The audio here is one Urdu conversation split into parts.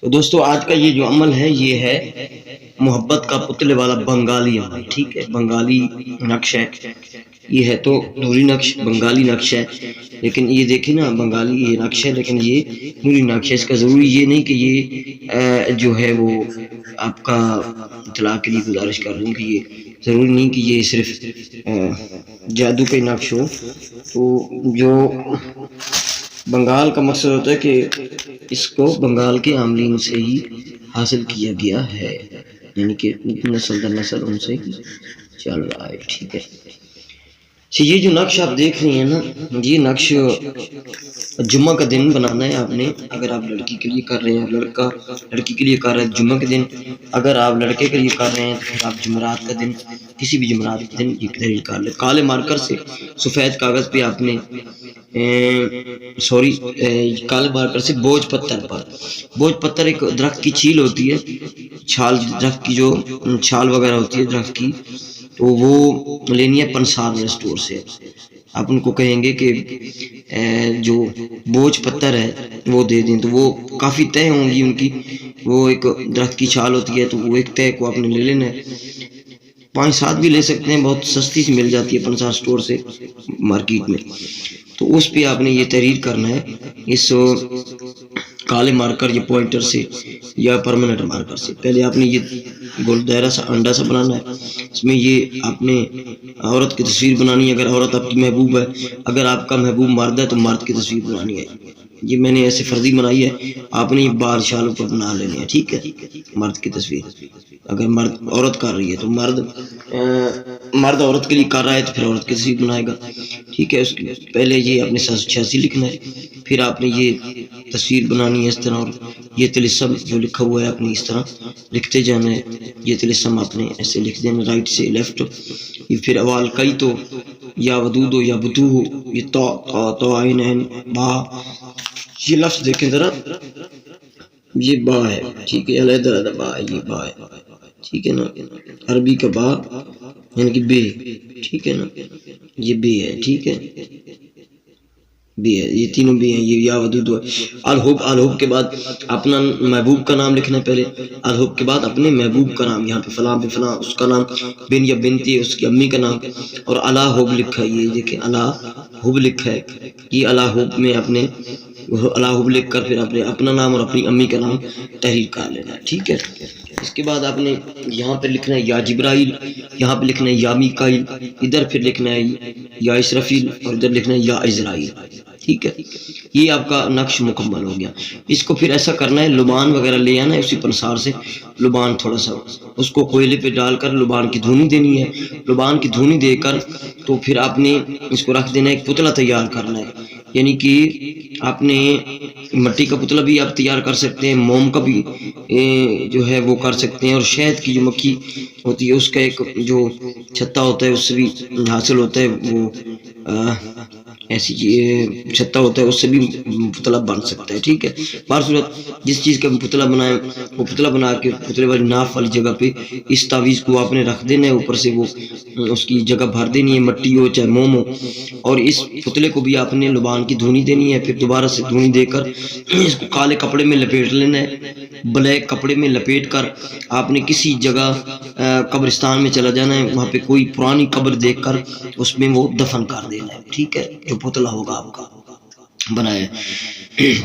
تو دوستو آج کا یہ جو عمل ہے یہ ہے محبت کا پتلے والا بنگالی عمل. ٹھیک ہے، بنگالی نقش ہے یہ. ہے تو نوری نقش بنگالی نقش ہے، لیکن یہ دیکھیں نا بنگالی یہ نقش ہے لیکن یہ نوری نقش ہے. اس کا ضروری یہ نہیں کہ یہ جو ہے وہ آپ کا اطلاع کے لیے گزارش کر رہا ہوں کہ یہ ضروری نہیں کہ یہ صرف جادو کا نقش ہو. تو جو بنگال کا مقصد ہوتا ہے کہ اس کو بنگال کے عاملین سے ہی حاصل کیا گیا ہے، یعنی کہ نسل در نسل ان سے چل رہا ہے. ٹھیک ہے، یہ جو نقش آپ دیکھ رہے ہیں نا، یہ نقش جمعہ کا دن بنانا ہے آپ نے. اگر آپ لڑکی کے لیے کر رہے ہیں، لڑکا لڑکی کے لیے کر رہا ہے جمعہ کے دن. اگر آپ لڑکے کے لیے کر رہے ہیں تو پھر آپ جمعرات کا دن، کسی بھی جمعرات کے دن یہ تحریر کر لیں. کالے مارکر سے سفید کاغذ پہ آپ نے کالے مارکر سے بوجھ پتھر پر، بوجھ پتھر ایک درخت کی چھیل ہوتی ہے، چھال درخت کی جو چھال وغیرہ ہوتی ہے درخت کی، تو وہ لینی ہے پنسار اسٹور سے. آپ ان کو کہیں گے کہ جو بوجھ پتھر ہے وہ دے دیں، تو وہ کافی طے ہوں گی ان کی. وہ ایک درخت کی چھال ہوتی ہے تو وہ ایک طے کو آپ نے لے لینا ہے. 5-7 بھی لے سکتے ہیں، بہت سستی سی مل جاتی ہے پنسار اسٹور سے مارکیٹ میں. تو اس پہ آپ نے یہ تحریر کرنا ہے اس کالے مارکر یا پوائنٹر سے یا پرماننٹ مارکر سے. پہلے آپ نے یہ گول دائرہ سا انڈا سا بنانا ہے. اس میں یہ آپ نے عورت کی تصویر بنانی ہے، اگر عورت آپ کی محبوب ہے. اگر آپ کا محبوب مرد ہے تو مرد کی تصویر بنانی ہے. یہ میں نے ایسے فرضی بنائی ہے، آپ نے یہ بال شالوں پر بنا لینے ہیں. ٹھیک ہے، مرد کی تصویر. اگر مرد عورت کر رہی ہے تو مرد عورت کے لیے کر رہا ہے تو پھر عورت کی تصویر بنائے گا. ٹھیک ہے، اس پہلے یہ اپنے 786 لکھنا ہے، پھر آپ نے یہ تصویر بنانی ہے اس طرح. اور یہ طلسم جو لکھا ہوا ہے آپ نے اس طرح لکھتے جانا ہے. یہ طلسم آپ نے ایسے لکھ دینا رائٹ سے لیفٹ. یہ پھر اوال کئی تو یا ودود ہو یا بدو ہو، یہ تو عین با. یہ لفظ دیکھیں ذرا، یہ با ہے. ٹھیک ہے، علیحدہ علیحدہ با ہے، یہ با ہے. ٹھیک ہے نا، عربی کا با یعنی کہ بے. ٹھیک ہے نا، یہ بے ہے. ٹھیک ہے، بے ہے، یہ تینوں بے ہیں. یہ یا ودود ہے. الحب، الحب کے بعد اپنا محبوب کا نام لکھنا ہے پہلے. الحب کے بعد اپنے محبوب کا نام، یہاں پہ فلاں پہ فلاں اس کا نام، بن یا بنتی اس کی امی کا نام. اور الا حب لکھا ہے، یہ دیکھیں الا حب لکھا ہے. یہ الا حب میں اپنے الا حب لکھ کر پھر اپنا نام اور اپنی امی کا نام تحریر کر لینا ہے. ٹھیک ہے، اس کے بعد آپ نے یہاں پہ لکھنا ہے یا جبرائیل، یہاں پہ لکھنا ہے یا میکائیل، ادھر پھر لکھنا ہے یا اسرافیل، اور ادھر لکھنا ہے یا عزرائیل. ٹھیک ہے، یہ آپ کا نقش مکمل ہو گیا. اس کو پھر ایسا کرنا ہے، لبان وغیرہ لے آنا ہے اسی پنسار سے. لبان تھوڑا سا اس کو کوئلے پہ ڈال کر لبان کی دھونی دینی ہے. لبان کی دھونی دے کر تو پھر آپ نے اس کو رکھ دینا ہے. ایک پتلا تیار کرنا ہے، یعنی کہ آپ نے مٹی کا پتلا بھی آپ تیار کر سکتے ہیں، موم کا بھی جو ہے وہ کر سکتے ہیں، اور شہد کی جو مکھی ہوتی ہے اس کا ایک جو چھتا ہوتا ہے اس سے بھی حاصل ہوتا ہے. وہ ایسی چھتا ہوتا ہے اس سے بھی پتلا بن سکتا ہے. ٹھیک ہے، بہر صورت جس چیز کا پتلا بنائے وہ پتلا بنا کے پتلے والی ناف والی جگہ پہ اس تعویذ کو آپ نے رکھ دینا ہے. اوپر سے وہ اس کی جگہ بھر دینی ہے، مٹی ہو چاہے موم ہو. اور اس پتلے کو بھی آپ نے لبان کی دھونی دینی ہے. پھر دوبارہ سے دھونی دے کر اس کو کالے کپڑے میں لپیٹ لینا ہے. بلیک کپڑے میں لپیٹ کر آپ نے کسی جگہ قبرستان میں چلا جانا ہے، وہاں پہ کوئی پرانی قبر دیکھ کر اس میں وہ دفن کر دینا ہے. ٹھیک ہے، جو پتلا ہوگا آپ کا بنایا.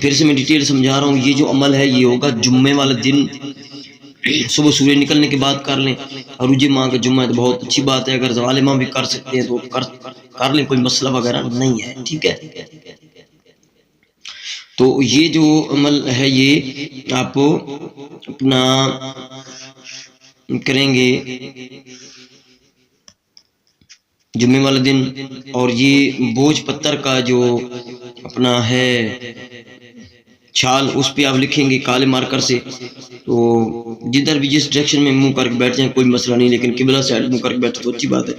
پھر سے میں ڈیٹیل سمجھا رہا ہوں. یہ جو عمل ہے یہ ہوگا جمعے والے دن صبح سورج نکلنے کے بعد کر لیں. اور رجے ماہ کا جمعہ ہے تو بہت اچھی بات ہے. اگر زوال ماہ بھی کر سکتے ہیں تو کر لیں، کوئی مسئلہ وغیرہ نہیں ہے. ٹھیک ہے، تو یہ جو عمل ہے یہ آپ اپنا کریں گے جمعے والے دن. اور یہ بوجھ پتھر کا جو اپنا ہے چھال اس پہ آپ لکھیں گے کالے مارکر سے. تو جدھر بھی جس ڈائریکشن میں منہ کر کے بیٹھ جائیں کوئی مسئلہ نہیں، لیکن قبلہ سائڈ منہ کر کے بیٹھے تو اچھی بات ہے.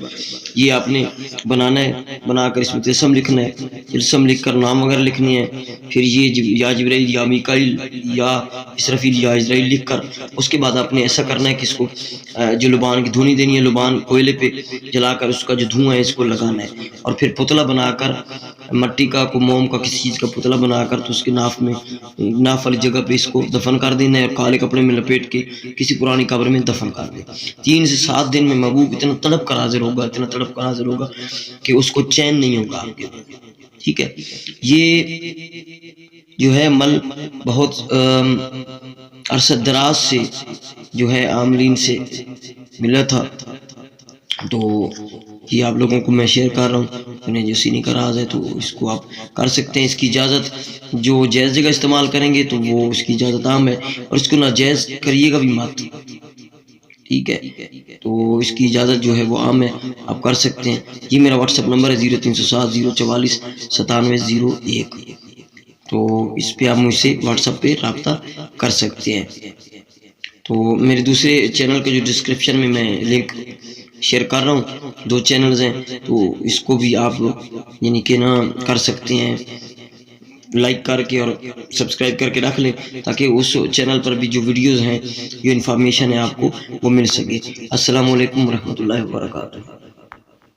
یہ آپ نے بنانا ہے، بنا کر اس میں طلسم لکھنا ہے. طلسم لکھ کر نام وغیرہ لکھنی ہے. پھر یہ یا جبرائیل یا میکائیل یا اسرافیل یا عزرائیل لکھ کر اس کے بعد آپ نے ایسا کرنا ہے کہ اس کو جو لبان کی دھونی دینی ہے، لبان کوئلے پہ جلا کر اس کا جو دھواں ہے اس کو لگانا ہے. اور پھر پتلا بنا کر مٹی کا کو موم کا کسی چیز کا پتلا بنا کر تو اس کے ناف میں ناف والی جگہ پہ اس کو دفن کر دینا ہے اور کالے کپڑے میں لپیٹ کے کسی پرانی قبر میں دفن کر دیں. 3 سے 7 دن میں محبوب اتنا تڑپ کر حاضر ہوگا، اتنا تڑپ کر حاضر ہوگا کہ اس کو چین نہیں ہوگا آپ کے. ٹھیک ہے، یہ جو ہے عمل بہت عرصہ دراز سے جو ہے عاملین سے ملا تھا، تو یہ آپ لوگوں کو میں شیئر کر رہا ہوں. انہیں جو سینے کا راز ہے تو اس کو آپ کر سکتے ہیں. اس کی اجازت جو جائز جگہ استعمال کریں گے تو وہ اس کی اجازت عام ہے، اور اس کو ناجائز کریے گا بھی مت. ٹھیک ہے، تو اس کی اجازت جو ہے وہ عام ہے، آپ کر سکتے ہیں. یہ میرا واٹس ایپ نمبر ہے 0307 044 9701. تو اس پہ آپ مجھ سے واٹس ایپ پہ رابطہ کر سکتے ہیں. تو میرے دوسرے چینل کا جو ڈسکرپشن میں لنک شیئر کر رہا ہوں، 2 چینلز ہیں، تو اس کو بھی آپ یعنی کہ نا کر سکتے ہیں، لائک کر کے اور سبسکرائب کر کے رکھ لیں تاکہ اس چینل پر بھی جو ویڈیوز ہیں، جو انفارمیشن ہے آپ کو وہ مل سکے. السلام علیکم ورحمۃ اللہ وبرکاتہ.